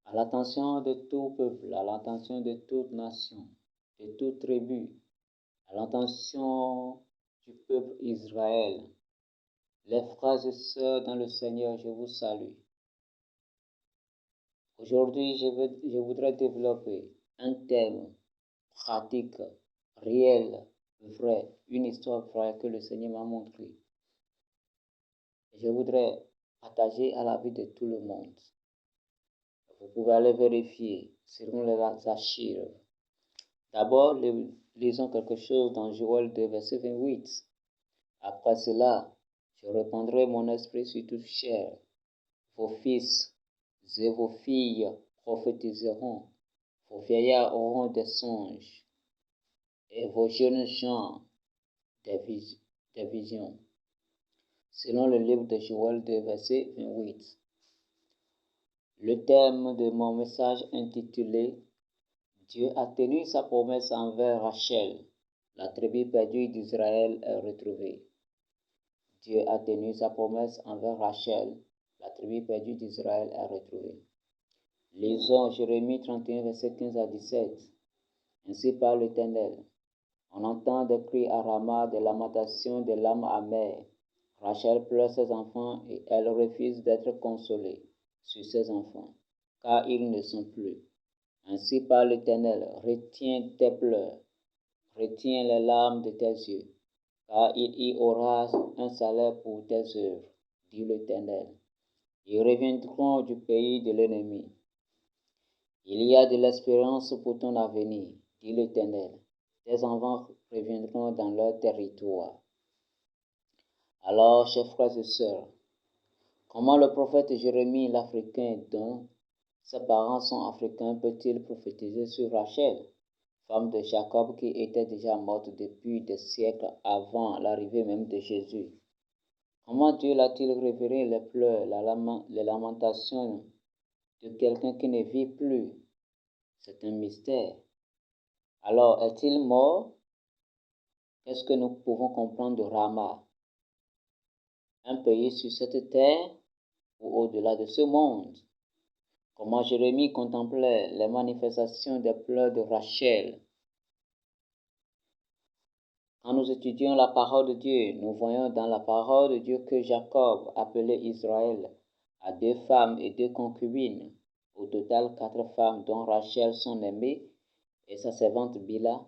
à l'attention de tout peuple, à l'attention de toute nation, de toute tribu, à l'attention du peuple Israël. Les frères et sœurs dans le Seigneur, je vous salue. Aujourd'hui, je voudrais développer un thème pratique, réel, vrai, une histoire vraie que le Seigneur m'a montrée. Je voudrais partager à la vie de tout le monde. Vous pouvez aller vérifier selon les archives. D'abord, lisons quelque chose dans Joël 2, verset 28. Après cela, je répandrai mon esprit sur toute chair. Vos fils et vos filles prophétiseront. Vos vieillards auront des songes. Et vos jeunes gens des visions. Selon le livre de Joël 2, verset 28. Le thème de mon message intitulé Dieu a tenu sa promesse envers Rachel. La tribu perdue d'Israël est retrouvée. Dieu a tenu sa promesse envers Rachel. La tribu perdue d'Israël est retrouvée. Lisons Jérémie 31, verset 15 à 17. Ainsi parle l'Éternel. On entend des cris à Rama, des lamentations, des larmes amères. Rachel pleure ses enfants et elle refuse d'être consolée sur ses enfants, car ils ne sont plus. Ainsi parle l'Éternel, retiens tes pleurs, retiens les larmes de tes yeux, car il y aura un salaire pour tes œuvres, dit l'Éternel. Ils reviendront du pays de l'ennemi. Il y a de l'espérance pour ton avenir, dit l'Éternel. Tes enfants reviendront dans leur territoire. Alors, chers frères et sœurs, comment le prophète Jérémie, l'Africain, dont ses parents sont africains, peut-il prophétiser sur Rachel, femme de Jacob qui était déjà morte depuis des siècles avant l'arrivée même de Jésus? Comment Dieu l'a-t-il révélé les pleurs, les lamentations de quelqu'un qui ne vit plus? C'est un mystère. Alors, est-il mort? Qu'est-ce que nous pouvons comprendre de Rama? Un pays sur cette terre ou au-delà de ce monde? Comment Jérémie contemplait les manifestations des pleurs de Rachel. Quand nous étudions la parole de Dieu, nous voyons dans la parole de Dieu que Jacob appelait Israël à 2 femmes et 2 concubines, au total 4 femmes dont Rachel son aimée et sa servante Bila,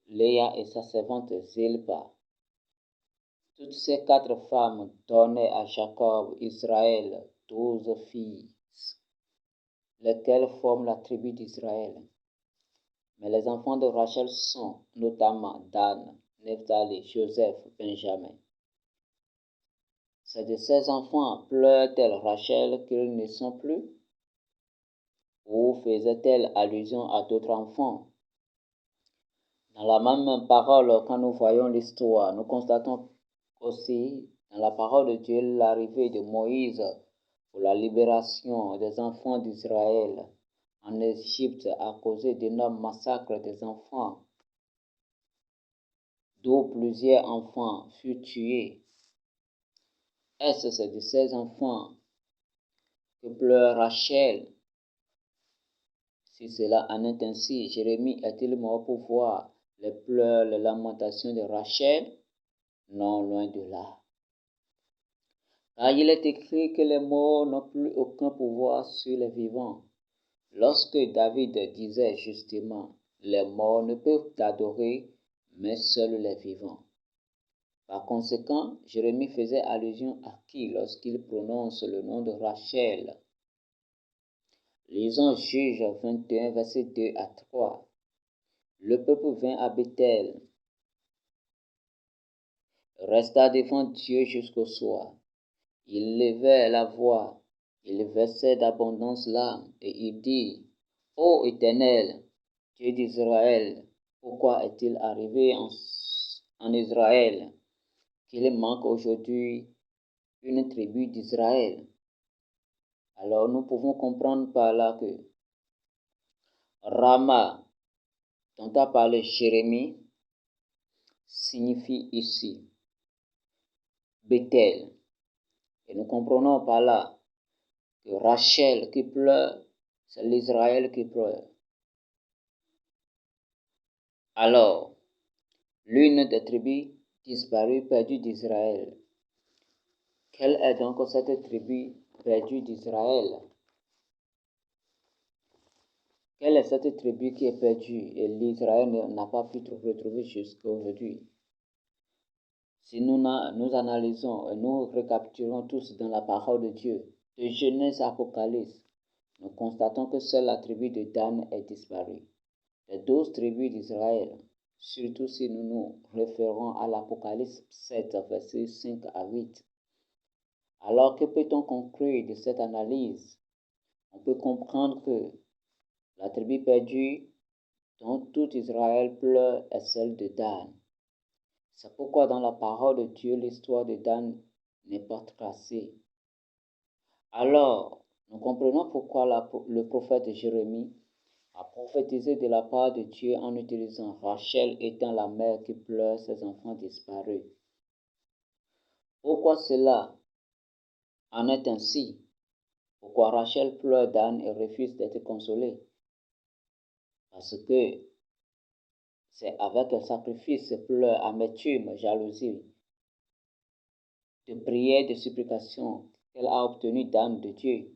Léa et sa servante Zilpa. Toutes ces 4 femmes donnaient à Jacob, Israël, 12 filles, lesquelles forment la tribu d'Israël. Mais les enfants de Rachel sont notamment Dan, Nephtali, Joseph, Benjamin. C'est de ces enfants pleure-t-elle Rachel qu'ils ne sont plus? Ou faisait-elle allusion à d'autres enfants? Dans la même parole, quand nous voyons l'histoire, nous constatons aussi dans la parole de Dieu l'arrivée de Moïse pour la libération des enfants d'Israël en Égypte à cause d'énormes massacres des enfants, d'où plusieurs enfants furent tués. Est-ce de ces enfants que pleure Rachel? Si cela en est ainsi, Jérémie est-il mort pour voir les pleurs, les lamentations de Rachel? Non, loin de là. Car il est écrit que les morts n'ont plus aucun pouvoir sur les vivants. Lorsque David disait justement, les morts ne peuvent t'adorer, mais seuls les vivants. Par conséquent, Jérémie faisait allusion à qui lorsqu'il prononce le nom de Rachel? Lisons Juges 21, versets 2 à 3. Le peuple vint à Bethel, resta devant Dieu jusqu'au soir. Il levait la voix, il versait d'abondantes larmes, et il dit, Ô Éternel, Dieu d'Israël, pourquoi est-il arrivé en Israël qu'il manque aujourd'hui une tribu d'Israël? Alors nous pouvons comprendre par là que Rama, dont a parlé Jérémie, signifie ici Bethel. Et nous comprenons par là que Rachel qui pleure C'est l'Israël qui pleure. Alors, l'une des tribus disparues, perdues d'Israël. Quelle est donc cette tribu perdue d'Israël? Quelle est cette tribu qui est perdue et l'Israël n'a pas pu retrouver jusqu'à aujourd'hui? Si nous analysons et nous récapitulons tous dans la parole de Dieu, de Genèse à Apocalypse, nous constatons que seule la tribu de Dan est disparue. Les 12 tribus d'Israël, surtout si nous nous référons à l'Apocalypse 7, versets 5 à 8. Alors, que peut-on conclure de cette analyse? On peut comprendre que la tribu perdue dont tout Israël pleure est celle de Dan. C'est pourquoi dans la parole de Dieu, l'histoire de Dan n'est pas tracée. Alors, nous comprenons pourquoi le prophète Jérémie a prophétisé de la part de Dieu en utilisant Rachel étant la mère qui pleure ses enfants disparus. Pourquoi cela en est ainsi? Pourquoi Rachel pleure Dan et refuse d'être consolée? Parce que c'est avec un sacrifice, pleurs, amertume, jalousie, de prière, de supplication qu'elle a obtenu Dan de Dieu.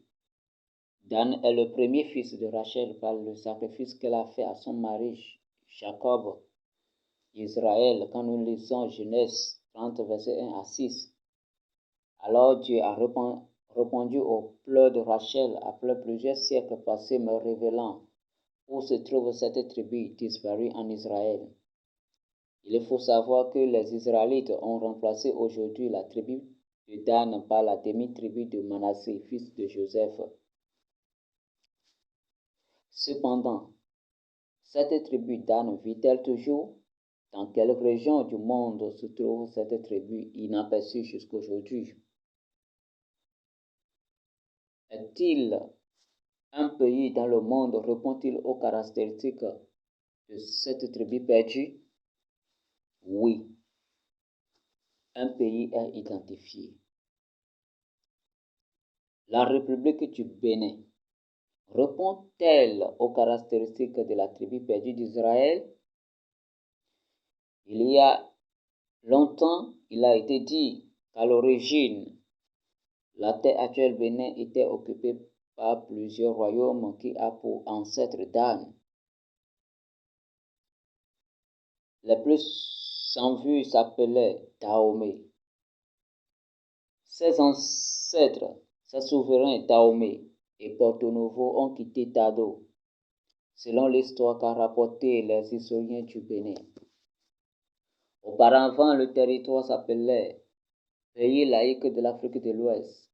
Dan est le premier fils de Rachel par le sacrifice qu'elle a fait à son mari Jacob, Israël, quand nous lisons Genèse 30, versets 1 à 6. Alors Dieu a répondu aux pleurs de Rachel après plusieurs siècles passés, me révélant où se trouve cette tribu disparue en Israël. Il faut savoir que les Israélites ont remplacé aujourd'hui la tribu de Dan par la demi-tribu de Manassé, fils de Joseph. Cependant, cette tribu Dan vit-elle toujours? Dans quelle région du monde se trouve cette tribu inaperçue jusqu'aujourd'hui? Est-il un pays dans le monde répond-il aux caractéristiques de cette tribu perdue? Oui, un pays est identifié. La République du Bénin répond-elle aux caractéristiques de la tribu perdue d'Israël? Il y a longtemps, il a été dit qu'à l'origine, la terre actuelle Bénin était occupée par plusieurs royaumes qui a pour ancêtre Dan. Les plus en vue s'appelaient Dahomey. Ses ancêtres, ses souverains Dahomey et Porto Novo ont quitté Tado, selon l'histoire qu'a rapporté les historiens du Bénin. Auparavant, le territoire s'appelait Pays laïque de l'Afrique de l'Ouest.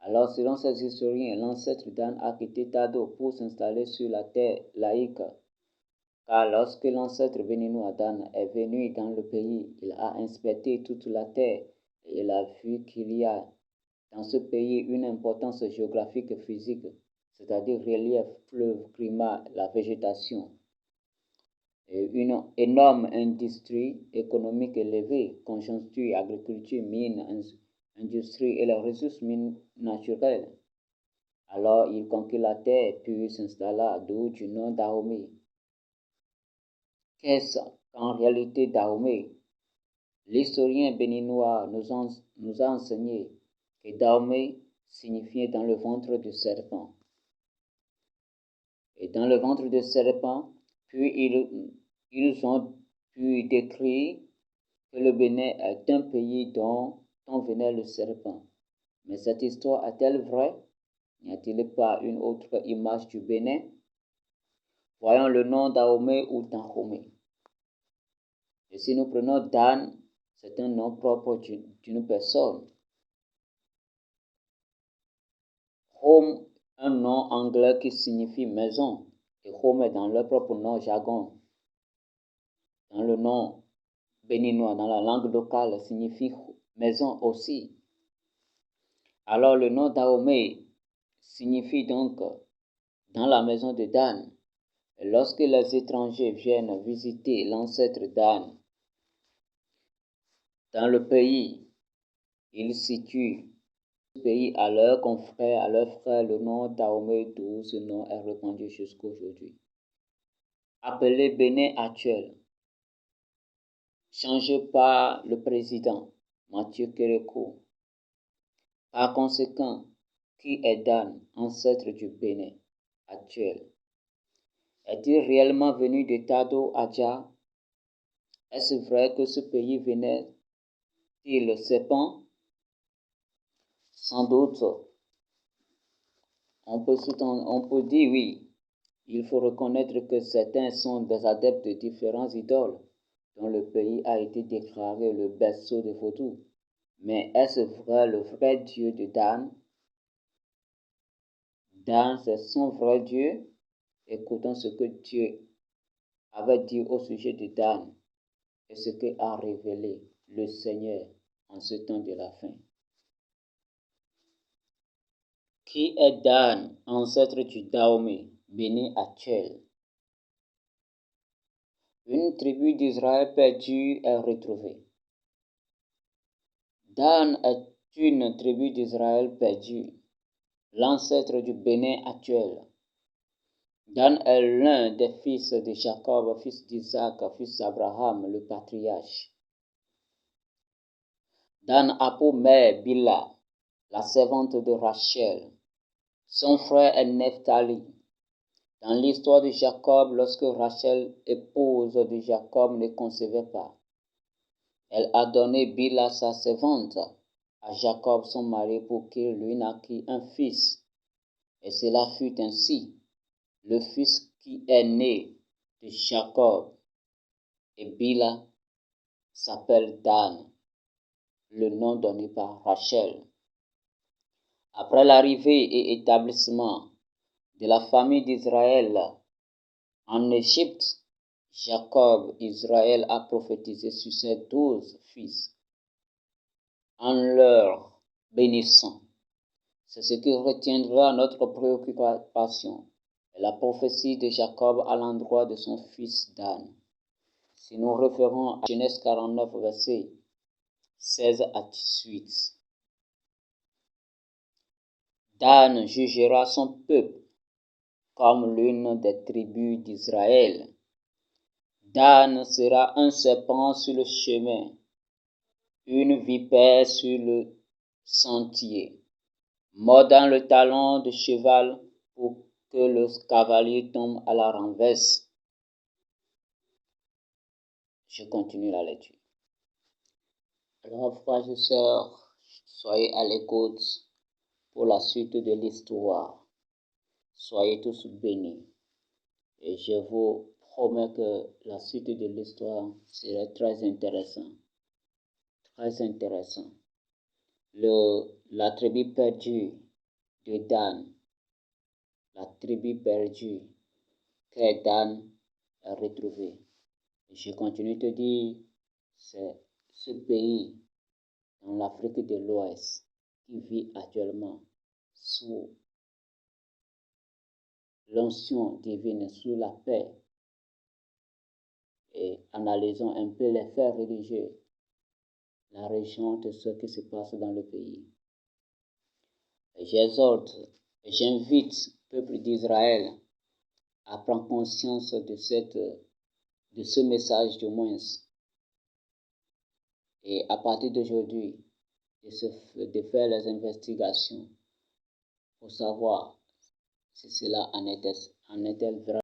Alors, selon ces historiens, l'ancêtre Dan a quitté Tado pour s'installer sur la terre laïque. Car lorsque l'ancêtre béninois Dan est venu dans le pays, il a inspecté toute la terre et il a vu qu'il y a dans ce pays une importance géographique physique, c'est-à-dire relief, fleuve, climat, la végétation, et une énorme industrie économique élevée, conjoncture, agriculture, mines, industrie et les ressources mines naturelles. Alors il conquit la terre puis s'installa, d'où du nom Dahomey. Qu'est-ce qu'en réalité Dahomey? L'historien béninois nous a enseigné que Dahomey signifiait dans le ventre du serpent. Et dans le ventre du serpent, puis ils ont pu décrire que le Bénin est un pays dont venait le serpent. Mais cette histoire est-elle vraie? N'y a-t-il pas une autre image du Bénin? Voyons le nom Dahomey ou Dahomey. Et si nous prenons Dan, c'est un nom propre d'une personne. Home, un nom anglais qui signifie maison. Et home est dans leur propre nom jargon. Dans le nom béninois, dans la langue locale, signifie maison aussi. Alors le nom Dahomey signifie donc dans la maison de Dan. Et lorsque les étrangers viennent visiter l'ancêtre Dan dans le pays, ils situent pays à leurs confrères, à leurs frères, le nom Dahomey, d'où ce nom est répandu jusqu'à aujourd'hui. Appelé Bénin actuel, changé par le président Mathieu Kérékou. Par conséquent, qui est Dan, ancêtre du Bénin actuel? Est-il réellement venu de Tado Adja? Est-ce vrai que ce pays venait-il serpent? Sans doute. On peut dire oui. Il faut reconnaître que certains sont des adeptes de différentes idoles, dont le pays a été déclaré le berceau des vaudous. Mais est-ce vrai le vrai Dieu de Dan? Dan, c'est son vrai Dieu? Écoutons ce que Dieu avait dit au sujet de Dan et ce qu'a révélé le Seigneur en ce temps de la fin. Qui est Dan, ancêtre du Dahomey, Bénin actuel? Une tribu d'Israël perdue est retrouvée. Dan est une tribu d'Israël perdue, l'ancêtre du Bénin actuel. Dan est l'un des fils de Jacob, fils d'Isaac, fils d'Abraham, le patriarche. Dan a pour mère Bila, la servante de Rachel. Son frère est Nephtali. Dans l'histoire de Jacob, lorsque Rachel, épouse de Jacob, ne concevait pas, elle a donné Bila, sa servante, à Jacob, son mari, pour qu'il lui naquît un fils. Et cela fut ainsi. Le fils qui est né de Jacob et Bila s'appelle Dan, le nom donné par Rachel. Après l'arrivée et établissement de la famille d'Israël en Égypte, Jacob, Israël a prophétisé sur ses 12 fils en leur bénissant. C'est ce qui retiendra notre préoccupation, la prophétie de Jacob à l'endroit de son fils Dan. Si nous référons à Genèse 49, versets 16 à 18. Dan jugera son peuple comme l'une des tribus d'Israël. Dan sera un serpent sur le chemin, une vipère sur le sentier, mordant le talon de cheval pour que le cavalier tombe à la renverse. Je continue la lecture. Alors, frères et sœurs, soyez à l'écoute pour la suite de l'histoire. Soyez tous bénis. Et je vous promets que la suite de l'histoire sera très intéressante. Très intéressant. La tribu perdue de Dan, la tribu perdue que Dan a retrouvée. Je continue de dire, c'est ce pays dans l'Afrique de l'Ouest qui vit actuellement sous l'onction divine, sous la paix. Et analysons un peu les faits religieux, la région de ce qui se passe dans le pays. J'exhorte, j'invite le peuple d'Israël à prendre conscience de ce message du moins. Et à partir d'aujourd'hui, de faire les investigations pour savoir si cela en est-elle vraiment.